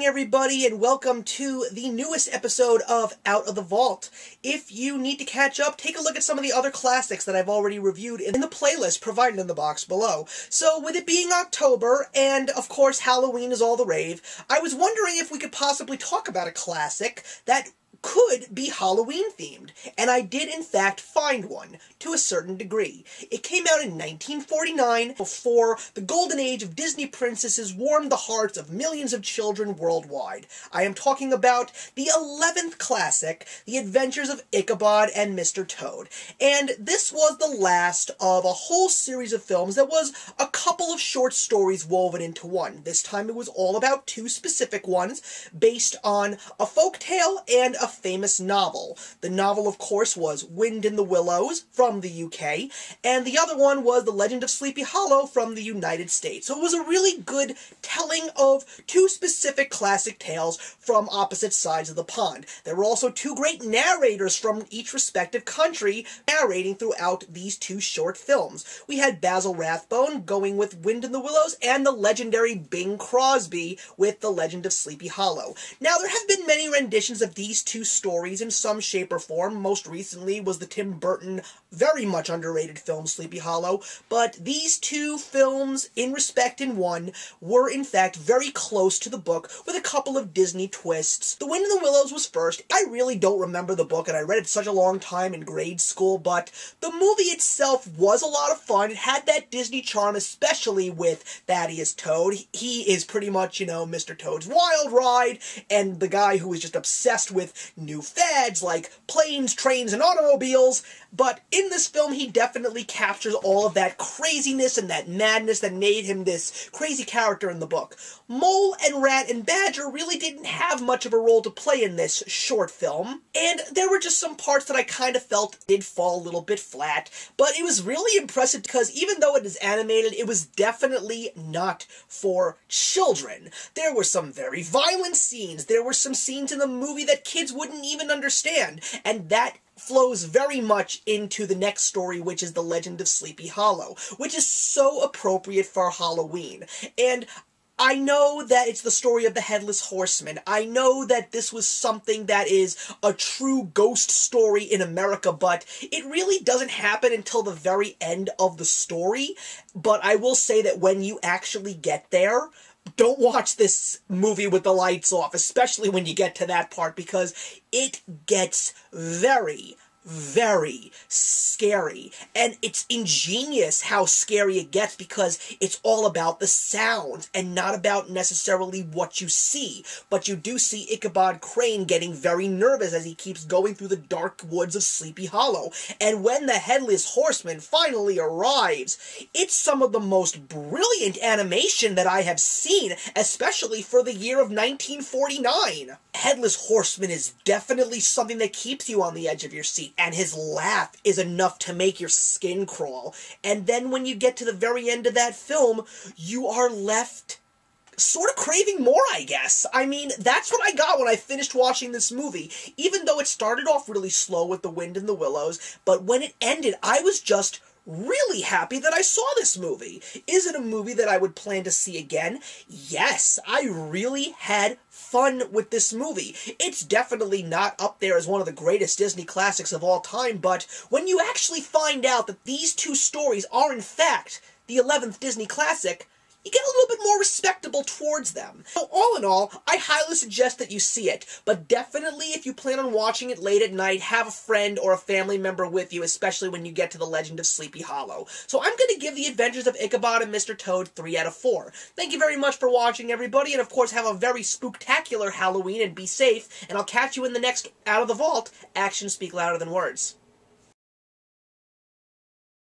everybody, and welcome to the newest episode of Out of the Vault. If you need to catch up, take a look at some of the other classics that I've already reviewed in the playlist provided in the box below. So, with it being October, and of course Halloween is all the rave, I was wondering if we could possibly talk about a classic that could be Halloween-themed, and I did in fact find one, to a certain degree. It came out in 1949, before the golden age of Disney princesses warmed the hearts of millions of children worldwide. I am talking about the 11th classic, The Adventures of Ichabod and Mr. Toad. And this was the last of a whole series of films that was a couple of short stories woven into one. This time it was all about two specific ones, based on a folktale and a famous novel. The novel, of course, was Wind in the Willows from the UK, and the other one was The Legend of Sleepy Hollow from the United States. So it was a really good telling of two specific classic tales from opposite sides of the pond. There were also two great narrators from each respective country narrating throughout these two short films. We had Basil Rathbone going with Wind in the Willows, and the legendary Bing Crosby with The Legend of Sleepy Hollow. Now, there have been many renditions of these two stories in some shape or form. Most recently was the Tim Burton, very much underrated film Sleepy Hollow, but these two films, in respect in one, were in fact very close to the book, with a couple of Disney twists. The Wind in the Willows was first. I really don't remember the book, and I read it such a long time in grade school, but the movie itself was a lot of fun. It had that Disney charm, especially with Thaddeus Toad. He is pretty much, Mr. Toad's wild ride, and the guy who is just obsessed with new fads like planes, trains, and automobiles. But in this film, he definitely captures all of that craziness and that madness that made him this crazy character in the book. Mole and Rat and Badger really didn't have much of a role to play in this short film, and there were just some parts that I kind of felt did fall a little bit flat, but it was really impressive because even though it is animated, it was definitely not for children. There were some very violent scenes, there were some scenes in the movie that kids wouldn't even understand, and that flows very much into the next story, which is The Legend of Sleepy Hollow, which is so appropriate for Halloween. And I know that it's the story of the Headless Horseman. I know that this was something that is a true ghost story in America, but it really doesn't happen until the very end of the story. But I will say that when you actually get there, don't watch this movie with the lights off, especially when you get to that part, because it gets very, very scary. And it's ingenious how scary it gets because it's all about the sounds and not about necessarily what you see. But you do see Ichabod Crane getting very nervous as he keeps going through the dark woods of Sleepy Hollow. And when the Headless Horseman finally arrives, it's some of the most brilliant animation that I have seen, especially for the year of 1949. Headless Horseman is definitely something that keeps you on the edge of your seat, and his laugh is enough to make your skin crawl. And then when you get to the very end of that film, you are left sort of craving more, I guess. I mean, that's what I got when I finished watching this movie. Even though it started off really slow with The Wind in the Willows, but when it ended, I was just really happy that I saw this movie. Is it a movie that I would plan to see again? Yes, I really had fun with this movie. It's definitely not up there as one of the greatest Disney classics of all time, but when you actually find out that these two stories are in fact the 11th Disney classic, you get a little bit more respectable towards them. So all in all, I highly suggest that you see it, but definitely if you plan on watching it late at night, have a friend or a family member with you, especially when you get to The Legend of Sleepy Hollow. So I'm going to give The Adventures of Ichabod and Mr. Toad 3 out of 4. Thank you very much for watching, everybody, and of course have a very spooktacular Halloween and be safe, and I'll catch you in the next Out of the Vault. Actions speak louder than words.